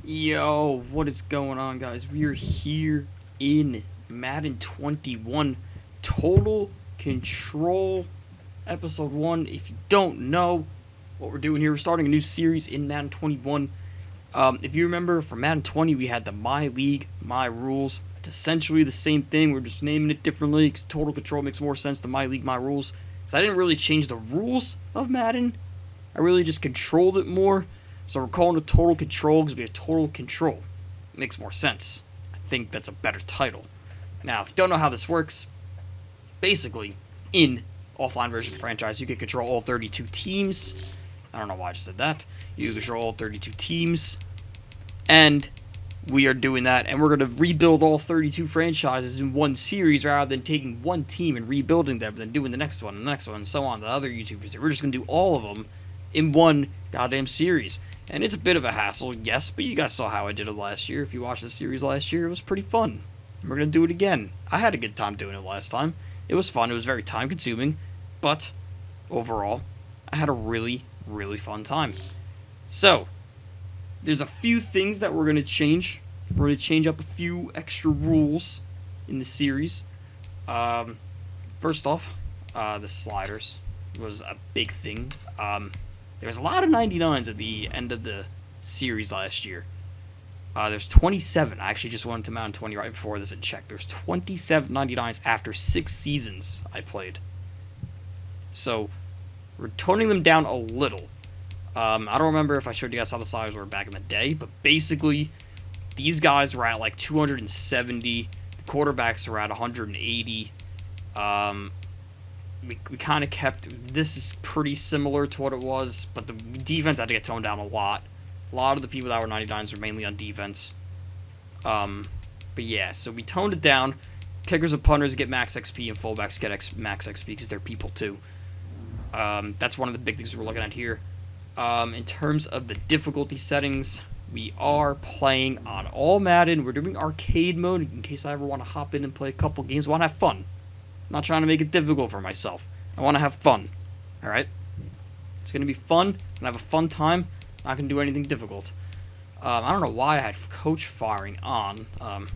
Yo, what is going on, guys? We are here in Madden 21 Total Control Episode 1. If you don't know what we're doing here, we're starting a new series in Madden 21. If you remember, for Madden 20, we had the My League, My Rules. It's essentially the same thing. We're just naming it differently because Total Control makes more sense than My League, My Rules. Because I didn't really change the rules of Madden. I really just controlled it more. So we're calling it Total Control because we have total control. It makes more sense. I think that's a better title. Now, if you don't know how this works, basically, in offline version of the franchise, you can control all 32 teams. I don't know why I just did that. You control all 32 teams. And we are doing that. And we're going to rebuild all 32 franchises in one series rather than taking one team and rebuilding them and then doing the next one and the next one and so on. The other YouTubers, we're just going to do all of them in one goddamn series. And it's a bit of a hassle, yes, but you guys saw how I did it last year. If you watched the series last year, it was pretty fun. We're going to do it again. I had a good time doing it last time. It was fun. It was very time-consuming. But, overall, I had a really, really fun time. So, there's a few things that we're going to change. We're going to change up a few extra rules in the series. First off, the sliders was a big thing. There was a lot of 99s at the end of the series last year. There's 27. I actually just went to Madden 20 right before this and checked. There's 27 99s after 6 seasons I played. So, we're toning them down a little. I don't remember if I showed you guys how the sliders were back in the day, but basically, these guys were at like 270. The quarterbacks were at 180. We kind of kept, this is pretty similar to what it was, but the defense had to get toned down a lot. A lot of the people that were 99s were mainly on defense. But yeah, so we toned it down. Kickers and punters get max XP and fullbacks get max XP because they're people too. That's one of the big things we're looking at here. In terms of the difficulty settings, we are playing on all Madden. We're doing arcade mode in case I ever want to hop in and play a couple games. I want to have fun. I'm not trying to make it difficult for myself. I want to have fun. Alright? It's going to be fun. I'm going to have a fun time. I'm not going to do anything difficult. I don't know why I had coach firing on. I'm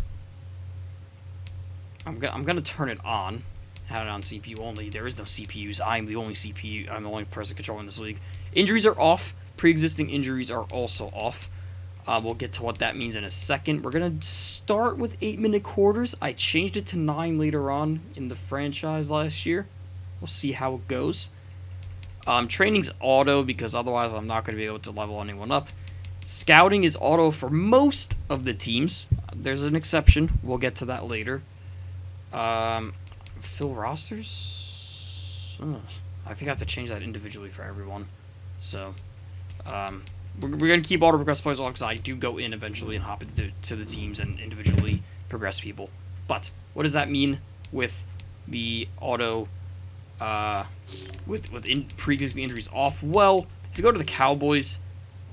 going to turn it on. Had it on CPU only. There is no CPUs. I'm the only CPU. I'm the only person controlling this league. Injuries are off. Pre-existing injuries are also off. We'll get to what that means in a second. We're going to start with 8-minute quarters. I changed it to 9 later on in the franchise last year. We'll see how it goes. Training's auto because otherwise I'm not going to be able to level anyone up. Scouting is auto for most of the teams. There's an exception. We'll get to that later. Fill rosters? I think I have to change that individually for everyone. So, we're going to keep auto progress players off because I do go in eventually and hop into the teams and individually progress people. But what does that mean with the auto, with pre-existing injuries off? Well, if you go to the Cowboys,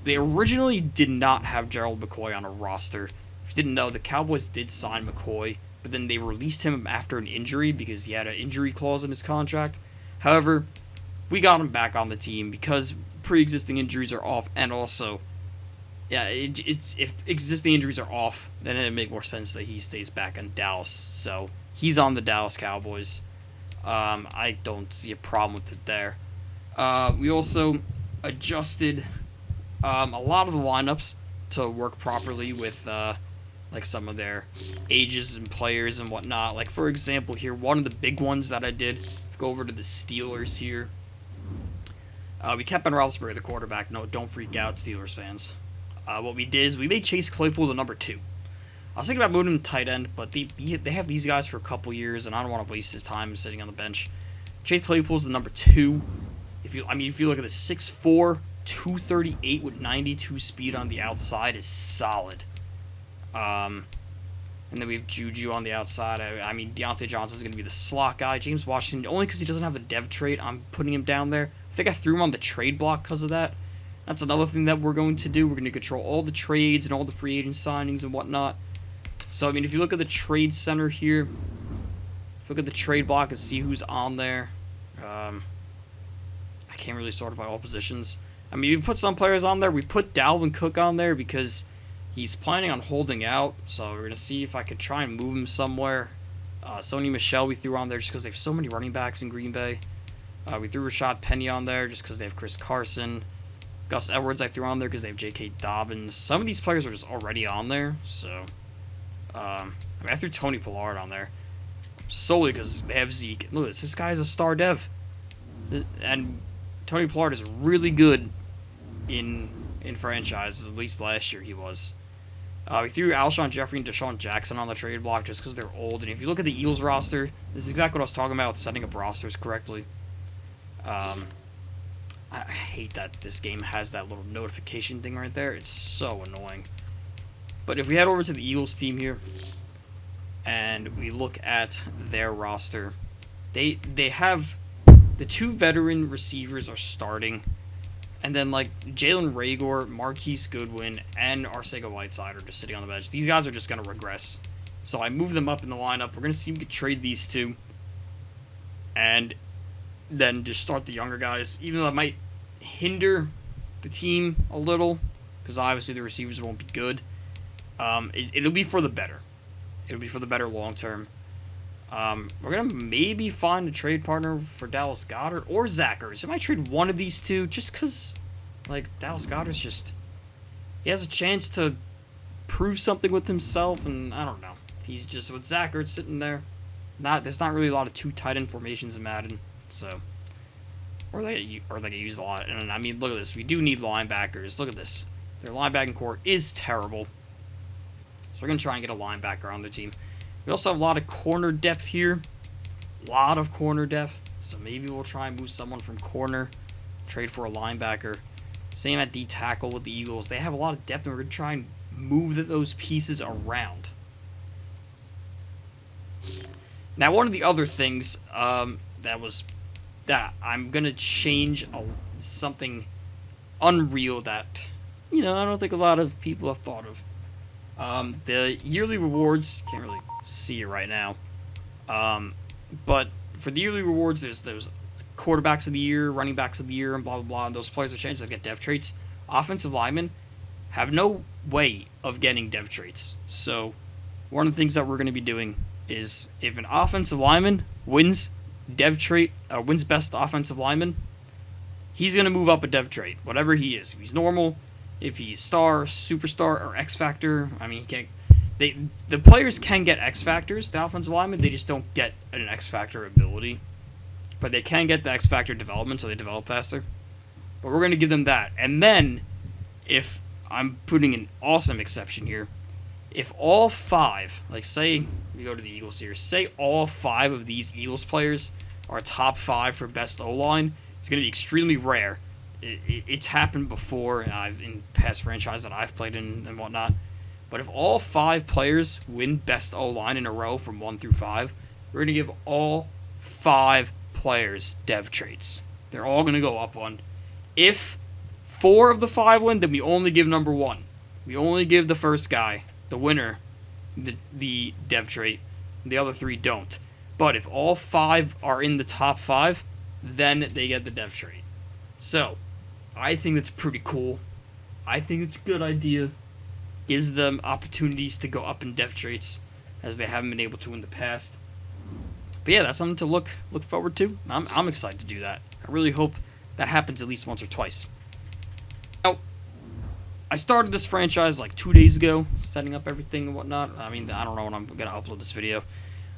they originally did not have Gerald McCoy on a roster. If you didn't know, the Cowboys did sign McCoy, but then they released him after an injury because he had an injury clause in his contract. However, we got him back on the team because pre-existing injuries are off, and also, yeah, if existing injuries are off, then it'd make more sense that he stays back in Dallas. So he's on the Dallas Cowboys. I don't see a problem with it there. We also adjusted a lot of the lineups to work properly with like some of their ages and players and whatnot. Like for example, here one of the big ones that I did. Go over to the Steelers here. We kept Ben Roethlisberger the quarterback. No, don't freak out, Steelers fans. What we did is we made Chase Claypool the number 2. I was thinking about moving him to tight end, but they have these guys for a couple years, and I don't want to waste his time sitting on the bench. Chase Claypool's the number 2. If you look at the 6'4", 238 with 92 speed on the outside is solid. And then we have Juju on the outside. I mean, Deontay Johnson's going to be the slot guy. James Washington, only because he doesn't have the dev trait, I'm putting him down there. I think I threw him on the trade block because of that. That's another thing that we're going to do. We're going to control all the trades and all the free agent signings and whatnot. So, I mean, if you look at the trade center here, if you look at the trade block and see who's on there, I can't really sort it by all positions. I mean, we put some players on there. We put Dalvin Cook on there because He's planning on holding out, so we're going to see if I could try and move him somewhere. Sony Michel we threw on there just because they have so many running backs in Green Bay. We threw Rashad Penny on there just because they have Chris Carson. Gus Edwards I threw on there because they have J.K. Dobbins. Some of these players are just already on there, so... I threw Tony Pollard on there solely because they have Zeke. Look at this. This guy is a star dev. And Tony Pollard is really good in franchises, at least last year he was. We threw Alshon Jeffrey and Deshaun Jackson on the trade block just because they're old. And if you look at the Eagles roster, this is exactly what I was talking about with setting up rosters correctly. I hate that this game has that little notification thing right there. It's so annoying. But if we head over to the Eagles team here, and we look at their roster, they have the 2 veteran receivers are starting, and then like Jalen Reagor, Marquise Goodwin, and Arcega Whiteside are just sitting on the bench. These guys are just going to regress. So I moved them up in the lineup. We're going to see if we can trade these 2, and then just start the younger guys, even though that might hinder the team a little, because obviously the receivers won't be good. It'll be for the better. It'll be for the better long term. We're going to maybe find a trade partner for Dallas Goedert or Zach Ertz. I might trade one of these 2 just because, like, Dallas Goedert's just... He has a chance to prove something with himself, and I don't know. He's just, with Zach Ertz sitting there, there's not really a lot of 2 tight end formations in Madden, so... Or they get used a lot. And I mean, look at this. We do need linebackers. Look at this. Their linebacking core is terrible. So we're going to try and get a linebacker on the team. We also have a lot of corner depth here. A lot of corner depth. So maybe we'll try and move someone from corner. Trade for a linebacker. Same at D-tackle with the Eagles. They have a lot of depth, and we're going to try and move those pieces around. Now, one of the other things that I'm going to change something unreal that, I don't think a lot of people have thought of. The yearly rewards, can't really see it right now, but for the yearly rewards, there's quarterbacks of the year, running backs of the year, and blah, blah, blah, and those players are changed. They get dev traits. Offensive linemen have no way of getting dev traits. So one of the things that we're going to be doing is if an offensive lineman wins dev trait, wins best offensive lineman, he's going to move up a dev trait, whatever he is. If he's normal, if he's star, superstar, or X Factor, I mean, he can't. The players can get X Factors, the offensive linemen, they just don't get an X Factor ability. But they can get the X Factor development, so they develop faster. But we're going to give them that. And then, if I'm putting an awesome exception here, if all 5, like say we go to the Eagles here, say all 5 of these Eagles players are top 5 for best O-line, it's going to be extremely rare. It's happened before in past franchises that I've played in and whatnot. But if all 5 players win best O-line in a row from 1 through 5, we're going to give all 5 players dev traits. They're all going to go up 1. If 4 of the 5 win, then we only give number 1. We only give the first guy, the winner, the dev trait. The other 3 don't. But if all 5 are in the top 5, then they get the dev trait. So, I think that's pretty cool. I think it's a good idea. Gives them opportunities to go up in dev traits as they haven't been able to in the past. But yeah, that's something to look forward to. I'm excited to do that. I really hope that happens at least once or twice. Now, I started this franchise like 2 days ago, setting up everything and whatnot. I mean, I don't know when I'm going to upload this video.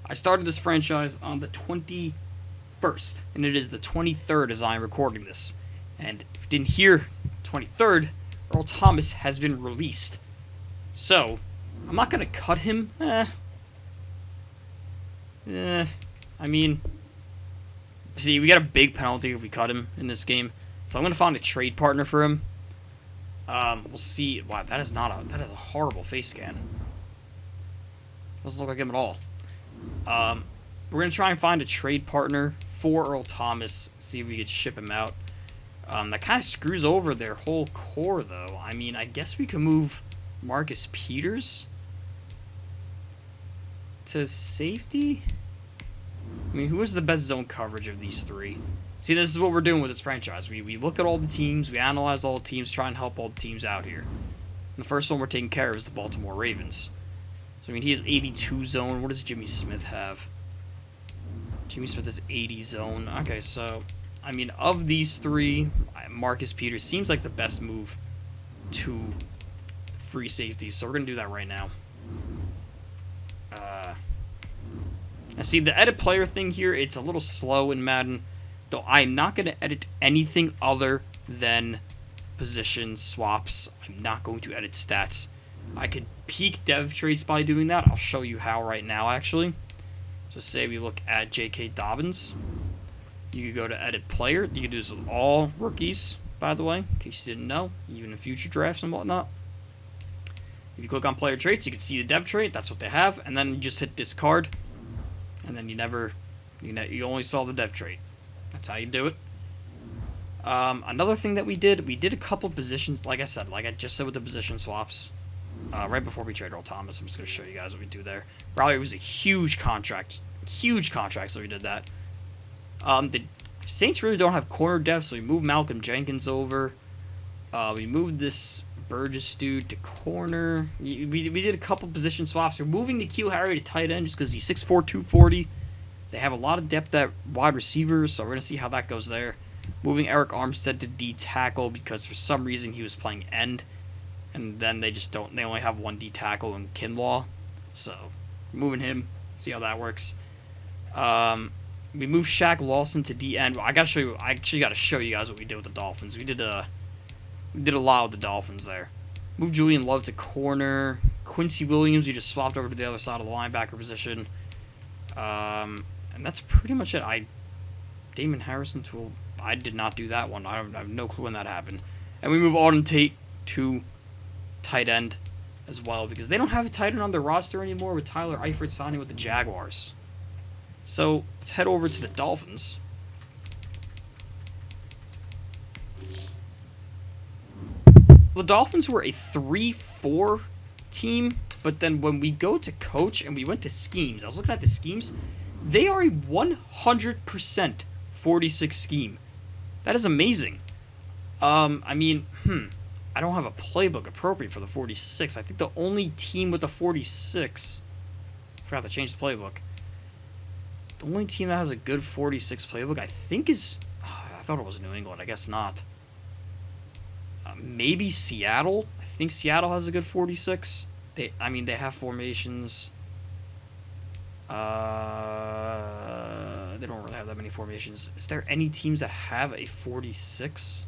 I started this franchise on the 21st, and it is the 23rd as I'm recording this. And if you didn't hear, 23rd, Earl Thomas has been released. So, I'm not going to cut him. I mean, see, we got a big penalty if we cut him in this game. So I'm going to find a trade partner for him. We'll see. Wow, that is a horrible face scan. Doesn't look like him at all. We're going to try and find a trade partner for Earl Thomas, see if we could ship him out. That kind of screws over their whole core, though. I mean, I guess we could move Marcus Peters to safety? I mean, who is the best zone coverage of these 3? See, this is what we're doing with this franchise. We look at all the teams, we analyze all the teams, try and help all the teams out here. And the first one we're taking care of is the Baltimore Ravens. So, I mean, he has 82 zone. What does Jimmy Smith have? Jimmy Smith has 80 zone. Okay, so, I mean, of these three, Marcus Peters seems like the best move to free safety. So, we're going to do that right now. Now, see, the edit player thing here, it's a little slow in Madden. Though I'm not going to edit anything other than position swaps. I'm not going to edit stats. I could peak dev traits by doing that. I'll show you how right now, actually. So say we look at J.K. Dobbins. You could go to edit player. You could do this with all rookies, by the way, in case you didn't know, even in future drafts and whatnot. If you click on player traits, you can see the dev trait. That's what they have. And then you just hit discard. And then you only saw the dev trait. That's how you do it. Another thing that we did a couple positions, like I just said with the position swaps, right before we trade Earl Thomas. I'm just going to show you guys what we do there. Probably it was a huge contract, so we did that. The Saints really don't have corner depth, so we moved Malcolm Jenkins over. We moved this Burgess dude to corner. We did a couple position swaps. We're moving N'Keal Harry to tight end just because he's 6'4", 240. They have a lot of depth at wide receivers, so we're going to see how that goes there. Moving Eric Armstead to D tackle because for some reason he was playing end, and then they only have one D tackle in Kinlaw, so moving him, see how that works. We moved Shaq Lawson to D end. Well, I actually got to show you guys what we did with the Dolphins. We did a lot with the Dolphins there. Moved Julian Love to corner. Quincy Williams, we just swapped over to the other side of the linebacker position. And that's pretty much it. Damon Harrison to... I did not do that one. I have no clue when that happened. And we move Auden Tate to tight end as well, because they don't have a tight end on their roster anymore with Tyler Eifert signing with the Jaguars. So, let's head over to the Dolphins. The Dolphins were a 3-4 team, but then when we go to coach and we went to schemes, I was looking at the schemes, they are a 100% 46 scheme. That is amazing. I mean, I don't have a playbook appropriate for the 46. I think the only team with the 46... I forgot to change the playbook. The only team that has a good 46 playbook, I think, is... I thought it was New England. I guess not. Maybe Seattle. I think Seattle has a good 46. They have formations. They don't really have that many formations. Is there any teams that have a 46?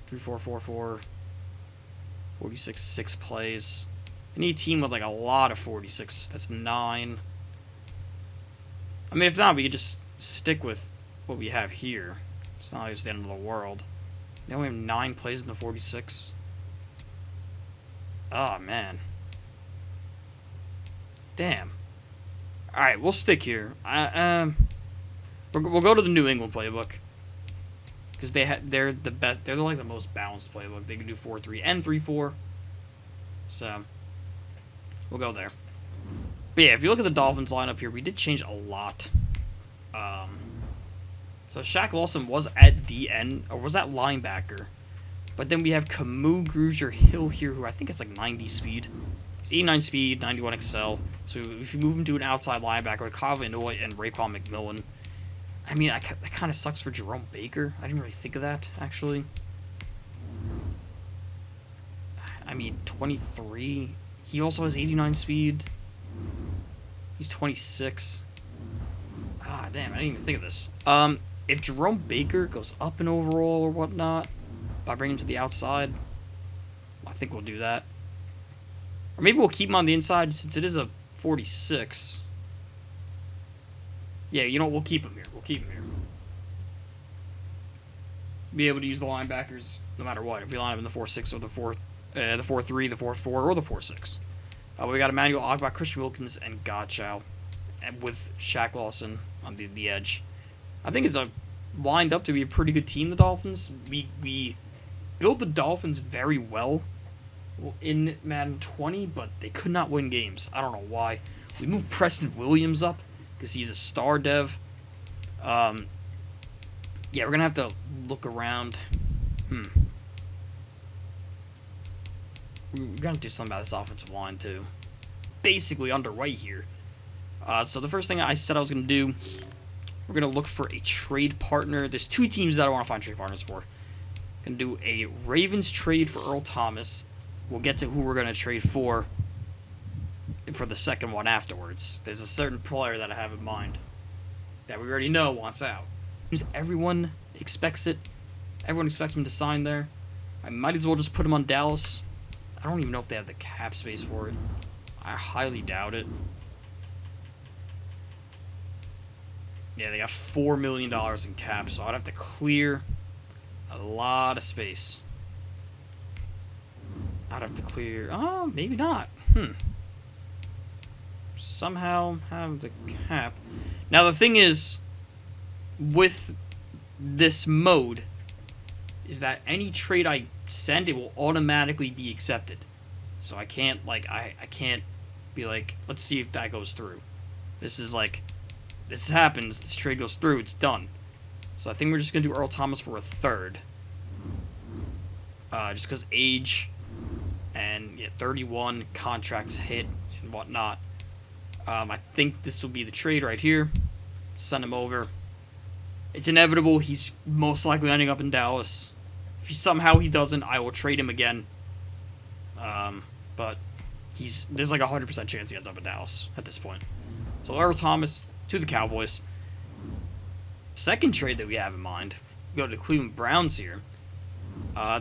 3-4-4-4. 46, 6 plays. I need a team with like a lot of 46. That's 9. I mean, if not, we could just stick with what we have here. It's not like it's the end of the world. They only have 9 plays in the 46. Oh, man. Damn. Alright, we'll stick here. We'll go to the New England Playbook. Because they're the best. They're like the most balanced playbook. They can do 4-3 and 3-4. So, we'll go there. But yeah, if you look at the Dolphins lineup here, we did change a lot. So Shaq Lawson was at DN, or was at linebacker. But then we have Camus Grugier Hill here, who I think is like 90 speed. He's 89 speed, 91 excel. So if you move him to an outside linebacker with Kyle Van Noy and Raekwon McMillan, I mean, that kind of sucks for Jerome Baker. I didn't really think of that, actually. I mean, 23. He also has 89 speed. He's 26. Ah, damn, I didn't even think of this. If Jerome Baker goes up in overall or whatnot, by bringing him to the outside, I think we'll do that. Or maybe we'll keep him on the inside since it is a 46. Yeah, you know what? We'll keep him here. Be able to use the linebackers no matter what. If we line up in the 4-6 or the 4-3, the 4-4, or the 4-6. We got Emmanuel Ogbah, Christian Wilkins, and Godchow, and with Shaq Lawson on the edge. I think it's lined up to be a pretty good team, the Dolphins. We built the Dolphins very well in Madden 20, but they could not win games. I don't know why. We moved Preston Williams up because he's a star dev. Yeah, we're going to have to look around. we're gonna do something about this offensive line too. Basically underway here. So the first thing I said I was gonna do, we're gonna look for a trade partner. There's two teams that I want to find trade partners for. Gonna do a Ravens trade for Earl Thomas. We'll get to who we're gonna trade for the second one afterwards. There's a certain player that I have in mind that we already know wants out. Everyone expects it. Everyone expects him to sign there. I might as well just put him on Dallas. I don't even know if they have the cap space for it. I highly doubt it. Yeah, they got $4 million in cap, so I'd have to clear a lot of space. I'd have to clear... Oh, maybe not. Somehow have the cap. Now, the thing is, with this mode, is that any trade I send, it will automatically be accepted. So I can't, like, I can't be like, let's see if that goes through. This is like... This happens, this trade goes through, it's done. So I think we're just going to do Earl Thomas for a third. Just because age and 31 contracts hit and whatnot. I think this will be the trade right here. Send him over. It's inevitable, he's most likely ending up in Dallas. If somehow he doesn't, I will trade him again. But there's like a 100% chance he ends up in Dallas at this point. So Earl Thomas to the Cowboys. Second trade that we have in mind, we go to the Cleveland Browns here.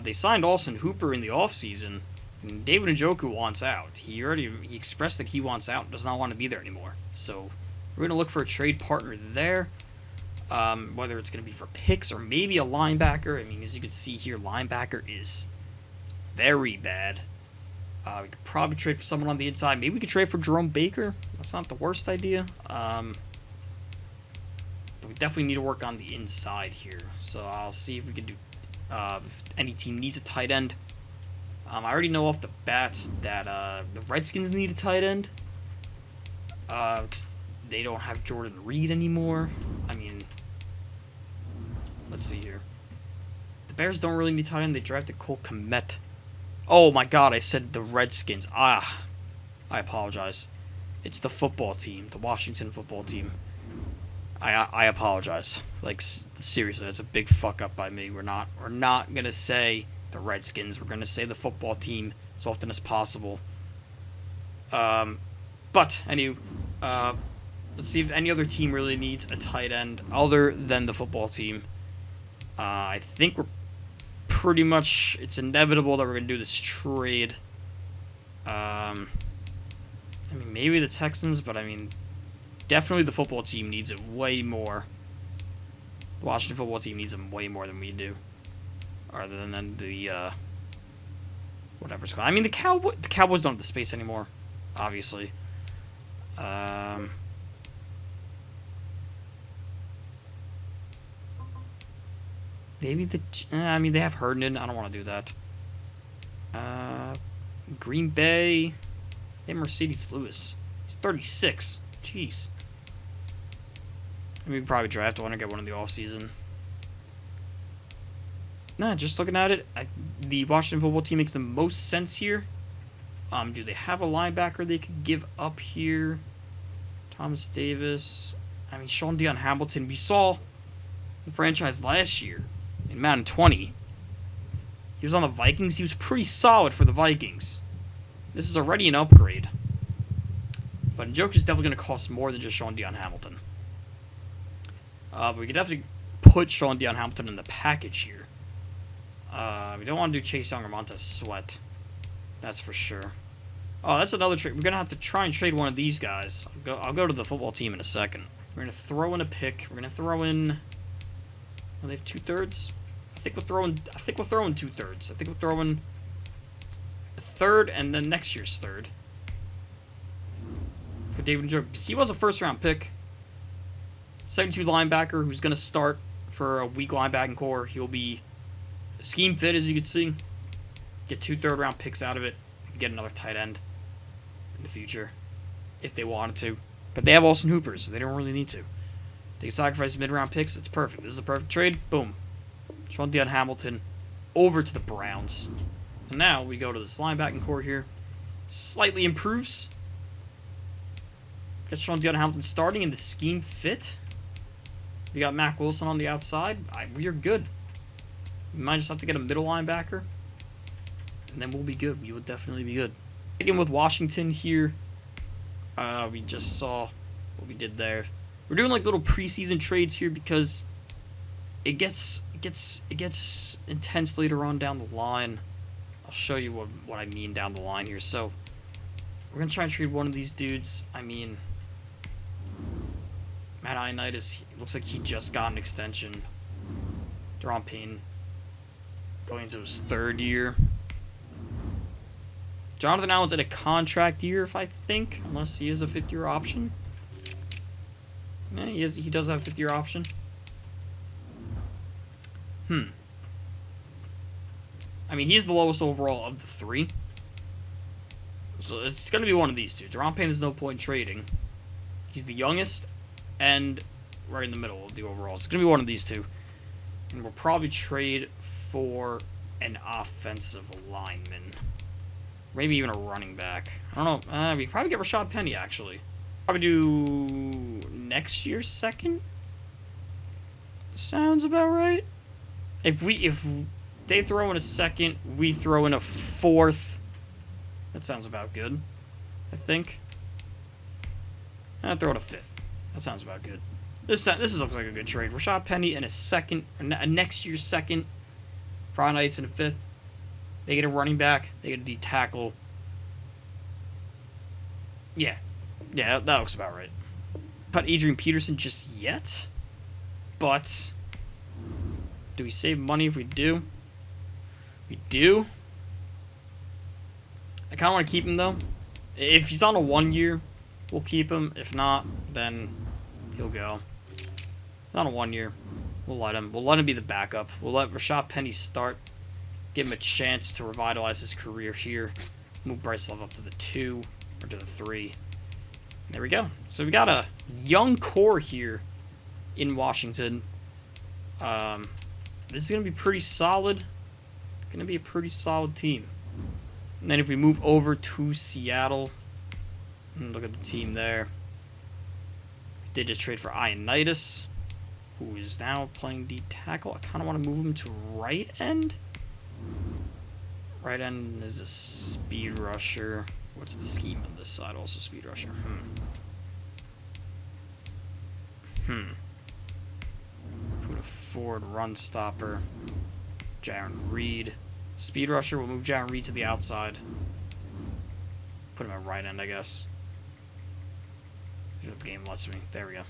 They signed Austin Hooper in the offseason, and David Njoku wants out. He expressed that he wants out, does not want to be there anymore. So we're going to look for a trade partner there, whether it's going to be for picks or maybe a linebacker. I mean, as you can see here, linebacker is very bad. We could probably trade for someone on the inside. Maybe we could trade for Jerome Baker. That's not the worst idea. But we definitely need to work on the inside here. So I'll see if we can do... if any team needs a tight end. I already know off the bats that the Redskins need a tight end. Because they don't have Jordan Reed anymore. I mean... Let's see here. The Bears don't really need a tight end. They drafted Cole Kmet. Oh my god, I said the Redskins. I apologize. It's the football team, the Washington football team. I apologize. Like, seriously, that's a big fuck up by me. We're not gonna say the Redskins. We're gonna say the football team as often as possible. But anyway, let's see if any other team really needs a tight end other than the football team. I think we're pretty much, it's inevitable that we're gonna do this trade. I mean, maybe the Texans, but I mean, definitely the football team needs it way more. The Washington football team needs them way more than we do. Other than the, whatever it's called. I mean, the Cowboys don't have the space anymore, obviously. Maybe I mean, they have Herndon. I don't want to do that. Green Bay. They have Mercedes Lewis. He's 36. Jeez. I mean, we could probably draft one or get one in the offseason. Nah, just looking at it, the Washington football team makes the most sense here. Do they have a linebacker they could give up here? Thomas Davis. I mean, Sean Dion Hamilton. We saw the franchise last year in Madden 20. He was on the Vikings. He was pretty solid for the Vikings. This is already an upgrade. But Njoku's definitely going to cost more than just Sean Dion Hamilton. But we could definitely put Sean Dion Hamilton in the package here. We don't want to do Chase Young or Montez Sweat. That's for sure. Oh, that's another trade. We're going to have to try and trade one of these guys. I'll go to the football team in a second. We're going to throw in a pick. We're going to throw in... Oh, they have 2/3? I think we're throwing 2/3. I think we're throwing a third and then next year's third. For David Njoku. Because he was a first-round pick. 72 linebacker who's going to start for a weak linebacking core. He'll be scheme fit, as you can see. Get 2 third-round picks out of it. Get another tight end in the future if they wanted to. But they have Austin Hooper, so they don't really need to. They can sacrifice mid-round picks. It's perfect. This is a perfect trade. Boom. Sean Dion Hamilton over to the Browns. So now we go to this linebacking core here. Slightly improves. Got Sean Hamilton starting in the scheme fit. We got Mac Wilson on the outside. We are good. We might just have to get a middle linebacker. And then we'll be good. We will definitely be good. Again with Washington here. We just saw what we did there. We're doing like little preseason trades here because it gets intense later on down the line. I'll show you what I mean down the line here. So we're gonna try and trade one of these dudes. I mean, Matt Ioannidis looks like he just got an extension. Deron Payne going into his 3rd year. Jonathan Allen's at a contract year, if I think, unless he has a 5th-year option. Yeah, he does have a 5th-year option. I mean, he's the lowest overall of the 3. So it's going to be one of these two. Deron Payne, there's no point in trading. He's the youngest and right in the middle of the overall. It's going to be one of these two. And we'll probably trade for an offensive lineman. Maybe even a running back. I don't know. We could probably get Rashad Penny, actually. Probably do next year's 2nd. Sounds about right. If they throw in a 2nd, we throw in a 4th. That sounds about good, I think. I'll throw in a 5th. That sounds about good. This looks like a good trade. Rashad Penny in a 2nd, a next year's 2nd. Friday nights in a 5th. They get a running back. They get a D tackle. Yeah, that looks about right. Cut Adrian Peterson just yet, but do we save money if we do? We do. I kind of want to keep him though. If he's on a 1 year, we'll keep him. If not, then he'll go. If he's on a 1 year, we'll let him. We'll let him be the backup. We'll let Rashad Penny start. Give him a chance to revitalize his career here. Move Bryce Love up to the 2 or to the 3. There we go. So we got a young core here in Washington. This is going to be pretty solid. Going to be a pretty solid team. And then if we move over to Seattle, look at the team there. We did just trade for Ioannidis, who is now playing D tackle. I kind of want to move him to right end. Right end is a speed rusher. What's the scheme on this side? Also speed rusher. Put a forward run stopper. Jaron Reed. Speed rusher. We'll move Jaron Reed to the outside. Put him at right end, I guess. If the game lets me. There we go.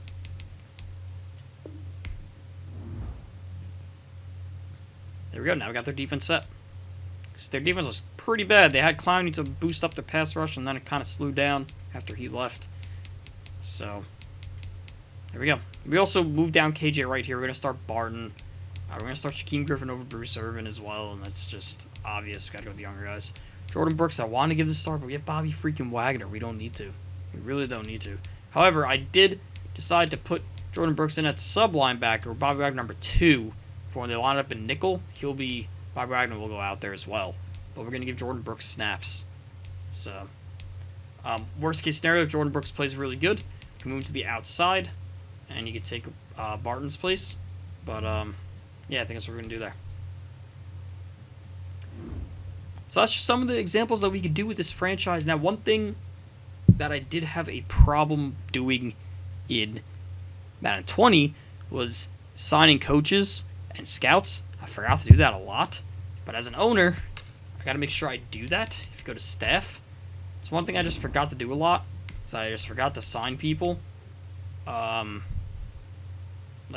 There we go. Now we got their defense set. Their defense was pretty bad. They had Clowney to boost up their pass rush, and then it kind of slowed down after he left. So, there we go. We also moved down KJ right here. We're going to start Barton. We're going to start Shaquem Griffin over Bruce Irvin as well, and that's just obvious. We've got to go with the younger guys. Jordan Brooks, I want to give the start, but we have Bobby freaking Wagner. We don't need to. We really don't need to. However, I did decide to put Jordan Brooks in at sub linebacker, or Bobby Wagner number 2, for when they line up in nickel. Bobby Wagner will go out there as well. But we're going to give Jordan Brooks snaps. So, worst case scenario, if Jordan Brooks plays really good, you can move him to the outside, and you can take Barton's place. But, yeah, I think that's what we're going to do there. So that's just some of the examples that we could do with this franchise. Now, one thing that I did have a problem doing in Madden 20 was signing coaches and scouts. I forgot to do that a lot. But as an owner, I got to make sure I do that. If you go to staff, it's one thing I just forgot to do a lot. So I just forgot to sign people. Like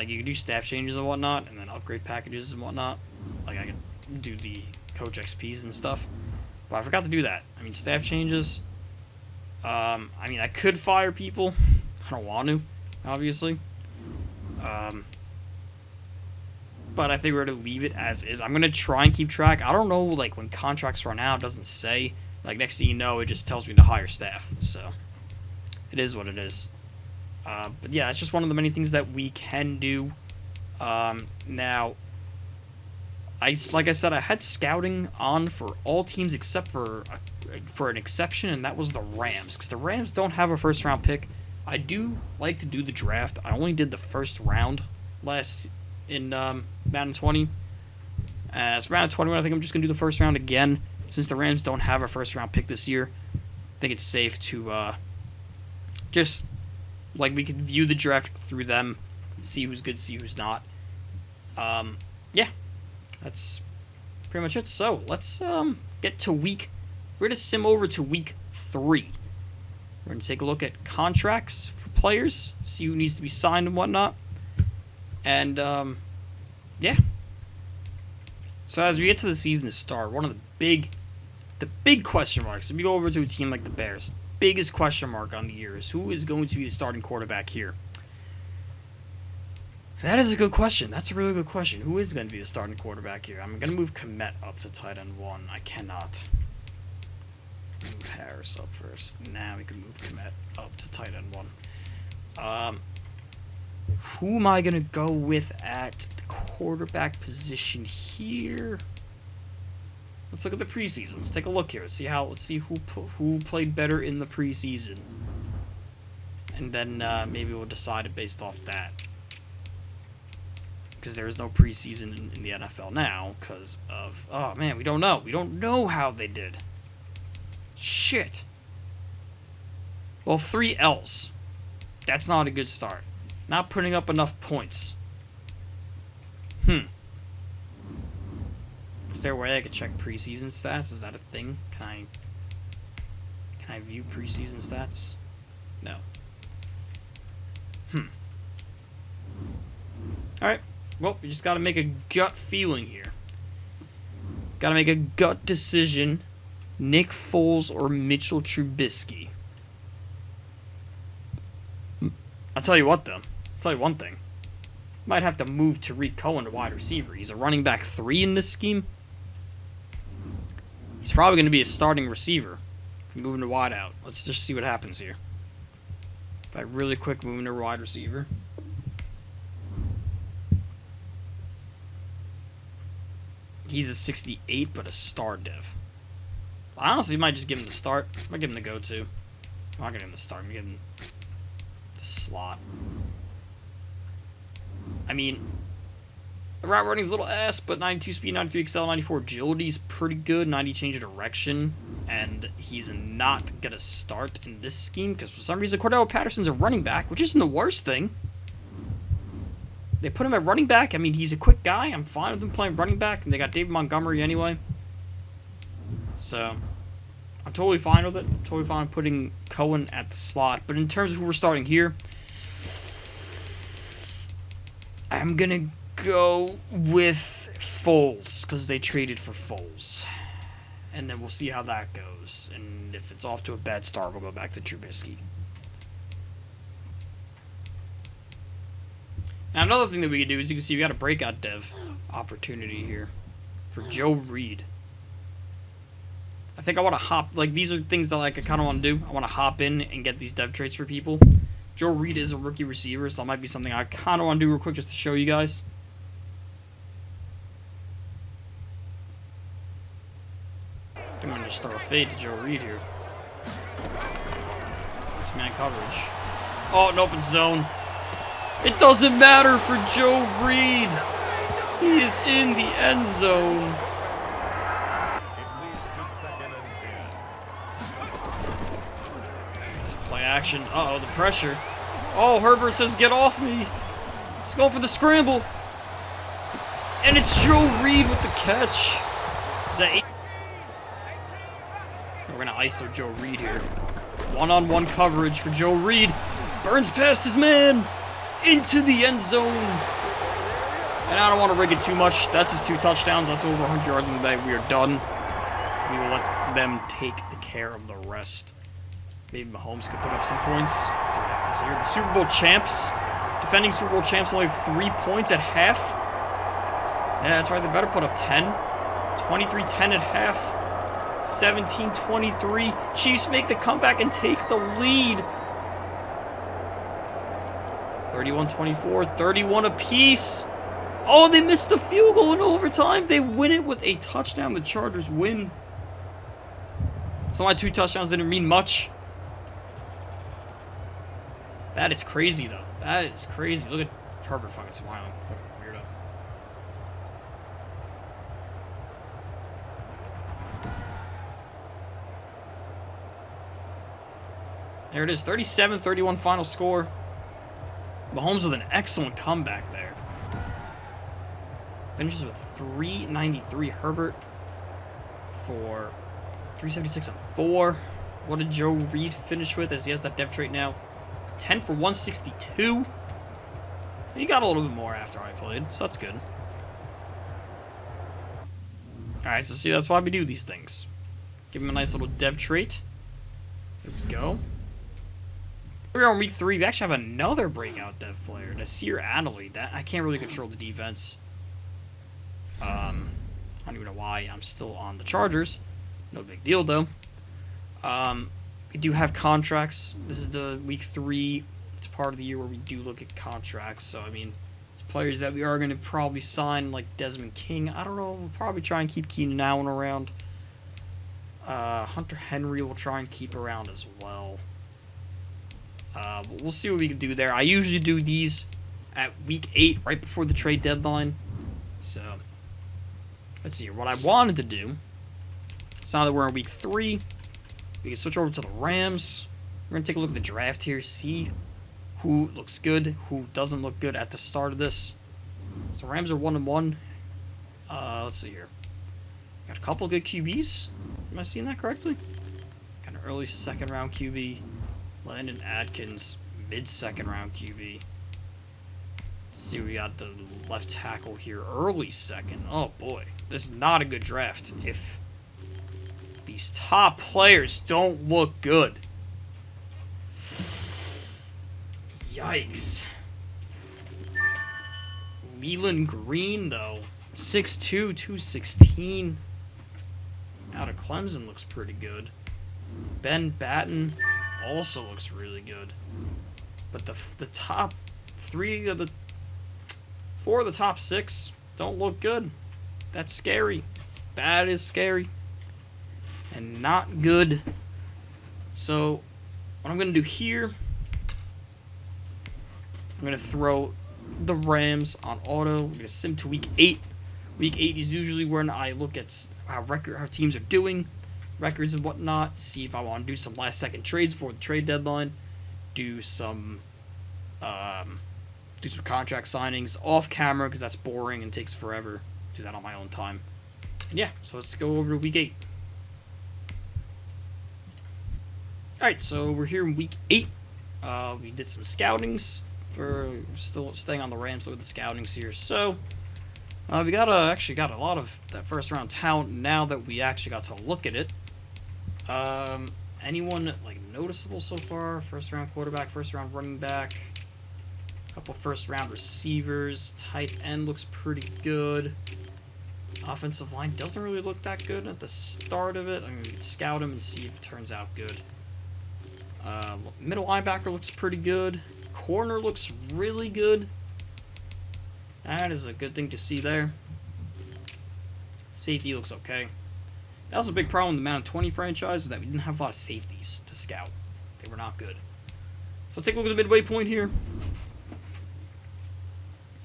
you can do staff changes and whatnot, and then upgrade packages and whatnot. Like I could do the coach XPs and stuff. But I forgot to do that. I mean, staff changes. I mean, I could fire people. I don't want to, obviously. But I think we're going to leave it as is. I'm going to try and keep track. I don't know, like, when contracts run out, it doesn't say. Like, next thing you know, it just tells me to hire staff. So, it is what it is. But, yeah, it's just one of the many things that we can do. Now, like I said, I had scouting on for all teams except for an exception, and that was the Rams, because the Rams don't have a first round pick. I do like to do the draft. I only did the first round in Madden 20. So round 21, I think I'm just gonna do the first round again, since the Rams don't have a first round pick this year. I think it's safe to just like we could view the draft through them, see who's good, see who's not. Yeah, that's pretty much it. So let's get to we're gonna sim over to week 3. We're gonna take a look at contracts for players, see who needs to be signed and whatnot, and yeah. So as we get to the season to start, one of the big question marks. If we go over to a team like the Bears, biggest question mark on the year is who is going to be the starting quarterback here. That is a good question. That's a really good question. Who is going to be the starting quarterback here? I'm going to move Komet up to tight end 1. I cannot move Harris up first. Now we can move Komet up to tight end 1. Who am I going to go with at the quarterback position here? Let's look at the preseason. Let's take a look here. Let's see who played better in the preseason. And then maybe we'll decide it based off that. Because there is no preseason in the NFL now because of... Oh, man, we don't know. We don't know how they did. Shit. Well, 3 L's. That's not a good start. Not putting up enough points. Is there a way I could check preseason stats? Is that a thing? Can I view preseason stats? No. Alright. Well, we just gotta make a gut feeling here. Gotta make a gut decision. Nick Foles or Mitchell Trubisky. I'll tell you what, though. I'll tell you one thing. Might have to move Tariq Cohen to wide receiver. He's a running back 3 in this scheme. He's probably going to be a starting receiver. Moving to wide out. Let's just see what happens here. If I really quick move into wide receiver. He's a 68, but a star dev. I honestly might just give him the start. I might give him the go-to. I'm not giving him the start. I'm gonna give him the slot. I mean, the route running is a little ass, but 92 speed, 93 excel, 94 agility is pretty good. 90 change of direction, and he's not gonna start in this scheme because for some reason Cordell Patterson's a running back, which isn't the worst thing. They put him at running back. I mean, he's a quick guy. I'm fine with him playing running back, and they got David Montgomery anyway. So, I'm totally fine with it. I'm totally fine putting Cohen at the slot. But in terms of who we're starting here, I'm going to go with Foles, because they traded for Foles. And then we'll see how that goes. And if it's off to a bad start, we'll go back to Trubisky. Now, another thing that we can do is you can see we got a breakout dev opportunity here for Joe Reed. I think I want to hop, like, these are things that like I kind of want to do. I want to hop in and get these dev traits for people. Joe Reed is a rookie receiver, so that might be something I kind of want to do real quick just to show you guys. I'm going to just throw a fade to Joe Reed here. X-man coverage. Oh, nope, it's zone. It doesn't matter for Joe Reed. He is in the end zone. It's a play action. Uh-oh, the pressure. Oh, Herbert says, get off me. He's going for the scramble. And it's Joe Reed with the catch. Is that 8? We're going to ISO Joe Reed here. One-on-one coverage for Joe Reed. Burns past his man. Into the end zone. And I don't want to rig it too much. That's his 2 touchdowns. That's over 100 yards in the day. We are done. We will let them take the care of the rest. Maybe Mahomes could put up some points. Let's see what happens here. The Super Bowl champs. Defending Super Bowl champs only have 3 points at half. Yeah, that's right. They better put up 10. 23-10 at half. 17-23. Chiefs make the comeback and take the lead. 31-24, 31 apiece. Oh, they missed the field goal in overtime. They win it with a touchdown. The Chargers win. So my 2 touchdowns didn't mean much. That is crazy, though. That is crazy. Look at Herbert fucking smiling. Fucking weirdo. There it is. 37-31 final score. Mahomes with an excellent comeback there. Finishes with 393. Herbert for 376 and 4. What did Joe Reed finish with as he has that depth trait now? 10 for 162. He got a little bit more after I played, so that's good. Alright, so see, that's why we do these things. Give him a nice little depth trait. There we go. We're on week 3. We actually have another breakout dev player, Nasir Adderley. That I can't really control the defense. I don't even know why I'm still on the Chargers. No big deal though. We do have contracts. This is the week 3. It's part of the year where we do look at contracts. So I mean, it's players that we are going to probably sign, like Desmond King. I don't know. We'll probably try and keep Keenan Allen around. Hunter Henry will try and keep around as well. But we'll see what we can do there. I usually do these at week 8, right before the trade deadline. So, let's see here. What I wanted to do, so now that we're in week 3, we can switch over to the Rams. We're going to take a look at the draft here, see who looks good, who doesn't look good at the start of this. So, Rams are 1-1. Let's see here. Got a couple good QBs. Am I seeing that correctly? Got an early second-round QB. Landon Adkins, mid-second round QB. Let's see, we got the left tackle here, early second. Oh boy, this is not a good draft if these top players don't look good. Yikes. Leland Green, though, 6'2", 216. Out of Clemson looks pretty good. Ben Batten also looks really good, but the top 4 of the top 6 don't look good. That's scary. That is scary and not good. So what I'm gonna do here, I'm gonna throw the Rams on auto. We're gonna sim to week 8. Week 8 is usually when I look at how teams are doing, records and whatnot, see if I want to do some last second trades before the trade deadline, do some contract signings off camera because that's boring and takes forever. Do that on my own time. And yeah, so let's go over to week 8. Alright, so we're here in week 8. We did some scoutings for still staying on the Rams with the scoutings here. So we actually got a lot of that first round talent now that we actually got to look at it. Anyone like noticeable so far? First round quarterback, first round running back, a couple first round receivers, tight end looks pretty good. Offensive line doesn't really look that good at the start of it. I mean, we can scout him and see if it turns out good. Middle linebacker looks pretty good. Corner looks really good. That is a good thing to see there. Safety looks okay. That was a big problem with the Madden 20 franchise, is that we didn't have a lot of safeties to scout. They were not good. So take a look at the midway point here.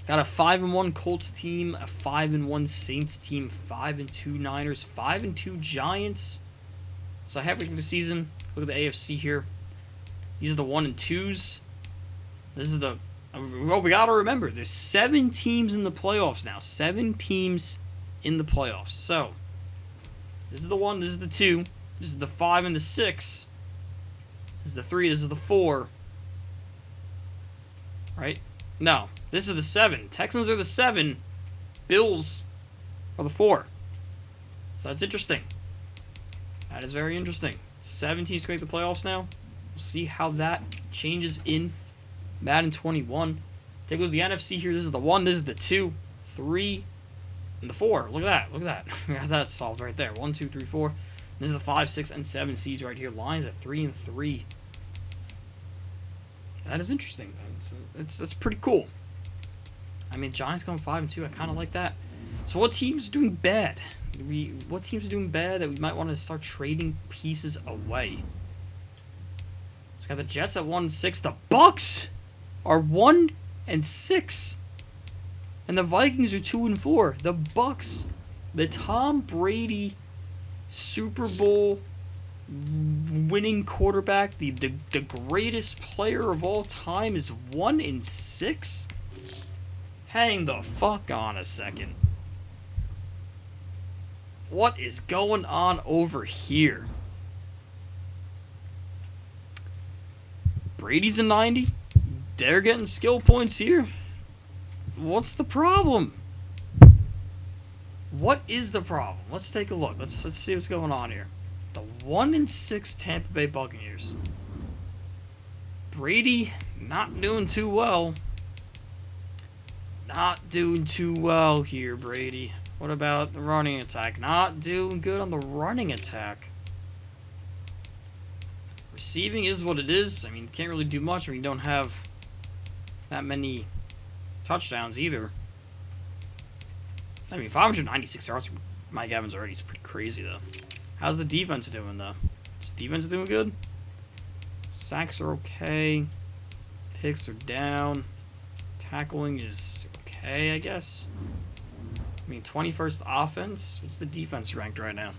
Got a 5-1 Colts team, a 5-1 Saints team, 5-2 Niners, 5-2 Giants. So halfway through the season, look at the AFC here. These are the 1 and 2s. This is the, well, we gotta remember, there's 7 teams in the playoffs now. 7 teams in the playoffs. So this is the 1, this is the 2, this is the 5 and the 6. This is the 3, this is the 4. Right? No, this is the 7. Texans are the 7. Bills are the 4. So that's interesting. That is very interesting. 7 teams can make the playoffs now. We'll see how that changes in Madden 21. Take a look at the NFC here. This is the 1, this is the 2, 3, and the 4. Look at that. Look at that. We got that solved right there. 1, 2, 3, 4. This is the 5, 6, and 7 seeds right here. Lions at 3 and 3. That is interesting. That's pretty cool. I mean, Giants going 5-2. I kind of like that. So what teams are doing bad? What teams are doing bad that we might want to start trading pieces away? So we got the Jets at 1-6. The Bucks are 1-6, and the Vikings are 2-4. The Bucks, the Tom Brady Super Bowl winning quarterback, the greatest player of all time, is 1-6. Hang the fuck on a second. What is going on over here? Brady's a 90. They're getting skill points here. What's the problem? What is the problem? Let's take a look. Let's see what's going on here. The 1-6 Tampa Bay Buccaneers. Brady not doing too well. Not doing too well here, Brady. What about the running attack? Not doing good on the running attack. Receiving is what it is. I mean, can't really do much when you don't have that many touchdowns either. I mean, 596 yards from Mike Evans already is pretty crazy, though. How's the defense doing, though? Is the defense doing good? Sacks are okay. Picks are down. Tackling is okay, I guess. I mean, 21st offense. What's the defense ranked right now?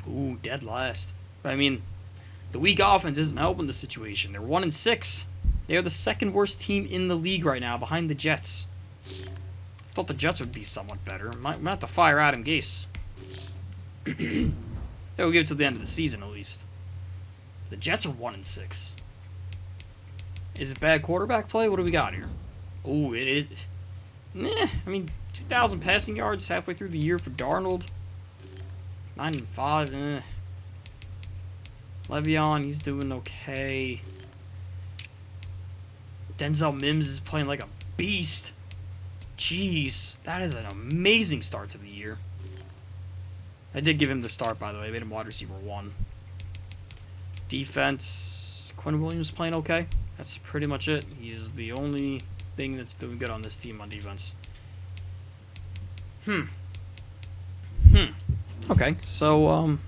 Ooh, dead last. But I mean, the weak offense isn't helping the situation. They're 1-6. They're the second worst team in the league right now, behind the Jets. Thought the Jets would be somewhat better. Might have to fire Adam Gase. They'll give it till the end of the season at least. The Jets are 1-6. Is it bad quarterback play? What do we got here? Oh, it is. Nah, I mean, 2,000 passing yards halfway through the year for Darnold. 9-5. Le'Veon, he's doing okay. Denzel Mims is playing like a beast. Jeez, that is an amazing start to the year. I did give him the start, by the way. I made him wide receiver 1. Defense, Quinn Williams playing okay. That's pretty much it. He is the only thing that's doing good on this team on defense. Okay, so,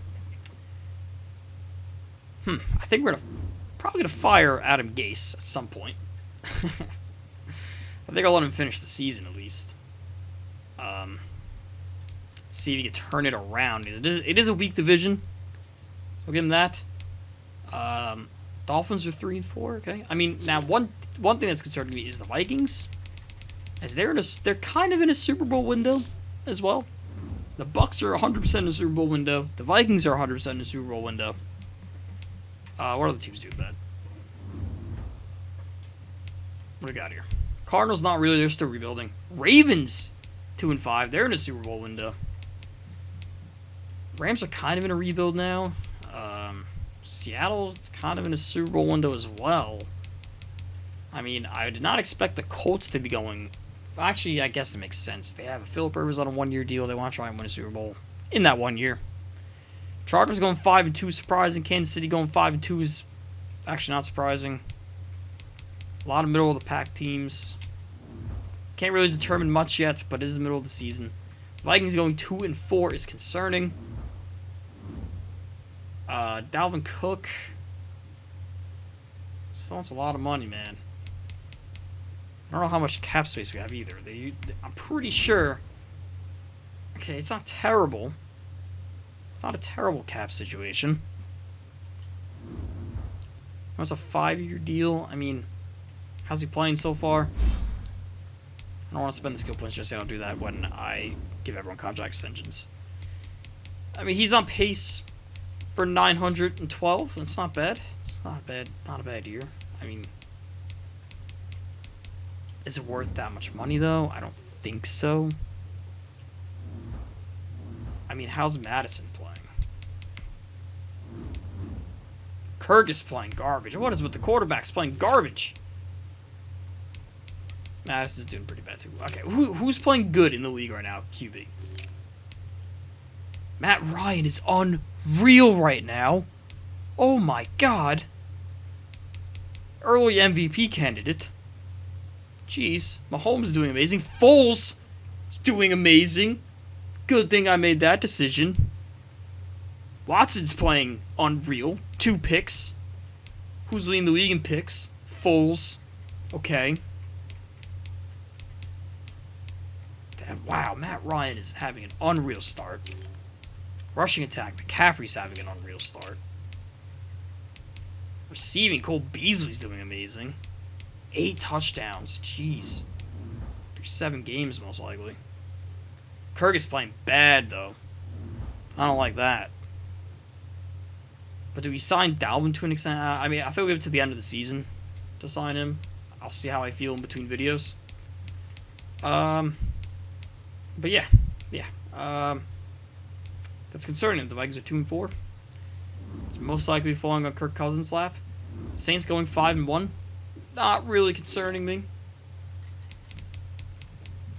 I think we're probably gonna fire Adam Gase at some point. I think I'll let him finish the season at least. See if he can turn it around. It is a weak division, so I'll give him that. Dolphins are 3-4. Okay. I mean, now one thing that's concerning me is the Vikings, as they're kind of in a Super Bowl window as well. The Bucks are 100% in a Super Bowl window. The Vikings are 100% in a Super Bowl window. What are the teams doing bad? What do we got here? Cardinals not really. They're still rebuilding. Ravens 2-5. They're in a Super Bowl window. Rams are kind of in a rebuild now. Seattle's kind of in a Super Bowl window as well. I mean, I did not expect the Colts to be going. Actually, I guess it makes sense. They have Philip Rivers on a 1-year deal. They want to try and win a Super Bowl in that 1 year. Chargers going 5-2, surprising. Kansas City going 5-2 is actually not surprising. A lot of middle of the pack teams. Can't really determine much yet, but it is the middle of the season. Vikings going 2-4 is concerning. Dalvin Cook still wants a lot of money, man. I don't know how much cap space we have either. I'm pretty sure. Okay, it's not terrible. It's not a terrible cap situation. That's a 5-year deal. I mean, how's he playing so far? I don't want to spend the skill points just yet. I'll do that when I give everyone contract extensions. I mean, he's on pace for 912. That's not bad. It's not a bad year. I mean, is it worth that much money though? I don't think so. I mean, how's Madison playing? Kirk is playing garbage. What is with the quarterbacks playing garbage? Madison's doing pretty bad too. Okay, who's playing good in the league right now? QB. Matt Ryan is unreal right now. Oh my god. Early MVP candidate. Jeez. Mahomes is doing amazing. Foles is doing amazing. Good thing I made that decision. Watson's playing unreal. 2 picks. Who's leading the league in picks? Foles. Okay. Wow, Matt Ryan is having an unreal start. Rushing attack, McCaffrey's having an unreal start. Receiving, Cole Beasley's doing amazing. 8 touchdowns, jeez. Through 7 games, most likely. Kirk is playing bad, though. I don't like that. But do we sign Dalvin to an extent? I mean, I think we have to the end of the season to sign him. I'll see how I feel in between videos. But yeah. That's concerning. The Vikings are 2-4. It's most likely falling on Kirk Cousins' lap. Saints going 5-1. Not really concerning me.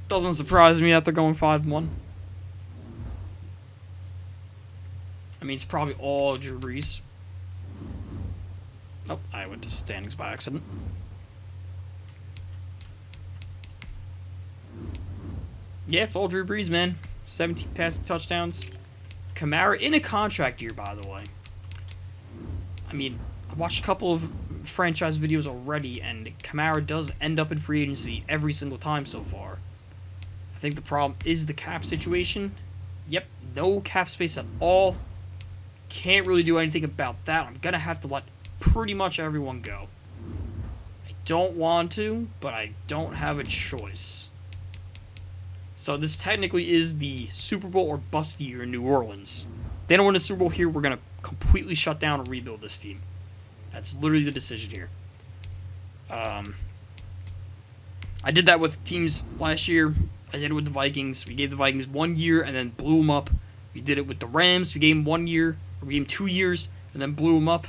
Doesn't surprise me that they're going 5-1. I mean, it's probably all Drew Brees. Oh, I went to standings by accident. Yeah, it's all Drew Brees, man. 17 passing touchdowns. Kamara in a contract year, by the way. I mean, I've watched a couple of franchise videos already, and Kamara does end up in free agency every single time so far. I think the problem is the cap situation. Yep, no cap space at all. Can't really do anything about that. I'm going to have to let pretty much everyone go. I don't want to, but I don't have a choice. So this technically is the Super Bowl or bust year in New Orleans. If they don't win a Super Bowl here, we're going to completely shut down and rebuild this team. That's literally the decision here. I did that with teams last year. I did it with the Vikings. We gave the Vikings 1 year and then blew them up. We did it with the Rams. We gave them 1 year, or we gave them 2 years and then blew them up.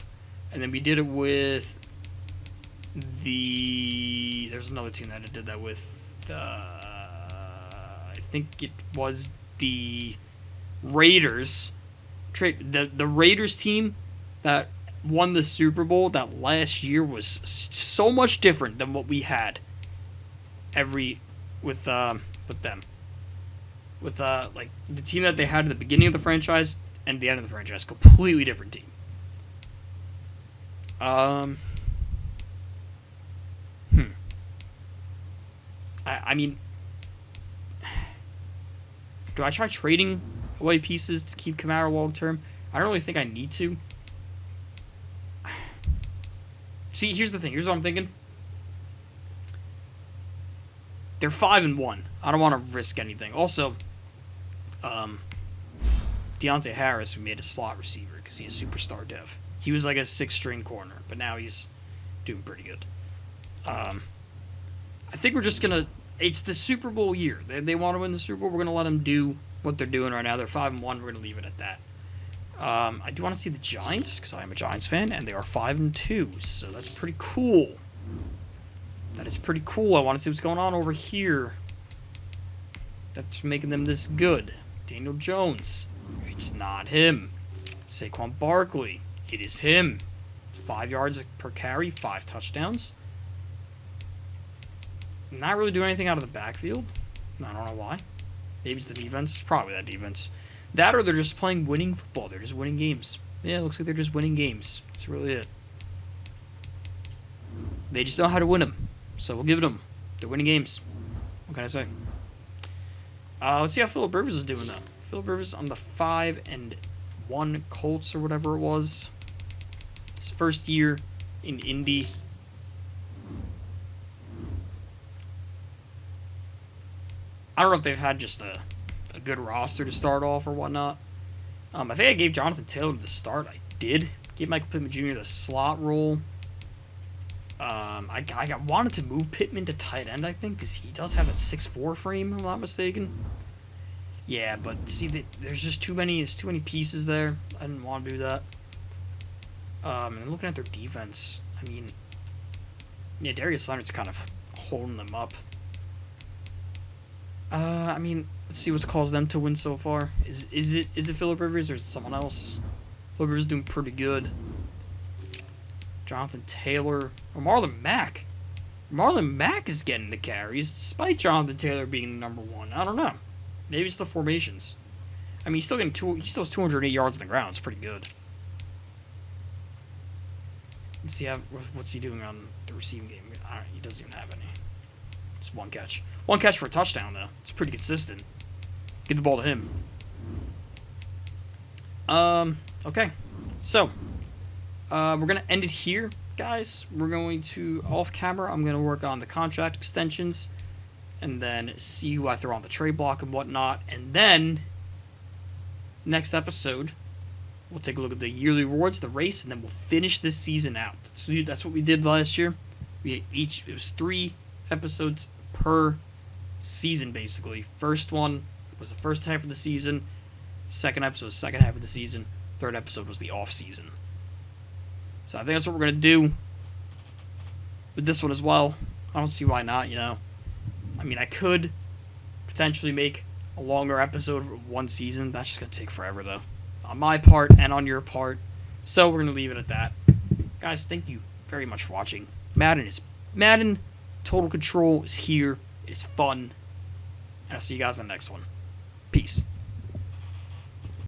And then we did it with there's another team that I did that with. I think it was the Raiders. The Raiders team that won the Super Bowl that last year was so much different than what we had with them. With like the team that they had at the beginning of the franchise and the end of the franchise, completely different team. I mean, do I try trading away pieces to keep Kamara long term? I don't really think I need to. See, here's the thing. Here's what I'm thinking. They're 5-1. I don't want to risk anything. Also, Deontay Harris, we made a slot receiver because he's a superstar dev. He was like a 6-string corner, but now he's doing pretty good. I think we're just going to... It's the Super Bowl year. They want to win the Super Bowl. We're going to let them do what they're doing right now. They're 5-1. We're going to leave it at that. I do want to see the Giants because I am a Giants fan, and they are 5-2. So that's pretty cool. That is pretty cool. I want to see what's going on over here. That's making them this good. Daniel Jones. It's not him. Saquon Barkley. It is him. 5 yards per carry, 5 touchdowns. Not really doing anything out of the backfield. I don't know why. Maybe it's the defense. Probably that defense. That or they're just playing winning football. They're just winning games. Yeah, it looks like they're just winning games. That's really it. They just know how to win them. So we'll give it them. They're winning games. What can I say? Let's see how Phillip Rivers is doing, though. Phillip Rivers on the 5-1 Colts or whatever it was. His first year in Indy. I don't know if they've had just a good roster to start off or whatnot. I think I gave Jonathan Taylor the start. I did. Gave Michael Pittman Jr. the slot role. I wanted to move Pittman to tight end, I think, because he does have that 6'4" frame, if I'm not mistaken. Yeah, but see, there's just too many pieces there. I didn't want to do that. And looking at their defense, I mean, yeah, Darius Leonard's kind of holding them up. I mean, let's see what's caused them to win so far. Is it Phillip Rivers or is it someone else? Phillip Rivers is doing pretty good. Jonathan Taylor or Marlon Mack. Marlon Mack is getting the carries despite Jonathan Taylor being the number one. I don't know. Maybe it's the formations. I mean, he's still getting he still has 208 yards on the ground. It's pretty good. Let's see what's he doing on the receiving game. He doesn't even have any. Just one catch. One catch for a touchdown though. It's pretty consistent. Get the ball to him. Okay. So, we're gonna end it here, guys. We're going to off camera. I'm gonna work on the contract extensions, and then see who I throw on the trade block and whatnot, and then next episode we'll take a look at the yearly rewards, the race, and then we'll finish this season out. That's what we did last year. It was 3 episodes per season basically. First one was the first half of the season. Second episode was the second half of the season. Third episode was the off season. So I think that's what we're gonna do with this one as well. I don't see why not. I mean, I could potentially make a longer episode of one season. That's just gonna take forever though, on my part and on your part. So we're gonna leave it at that, guys. Thank you very much for watching. Madden Total Control is here. It's fun, and I'll see you guys in the next one. Peace.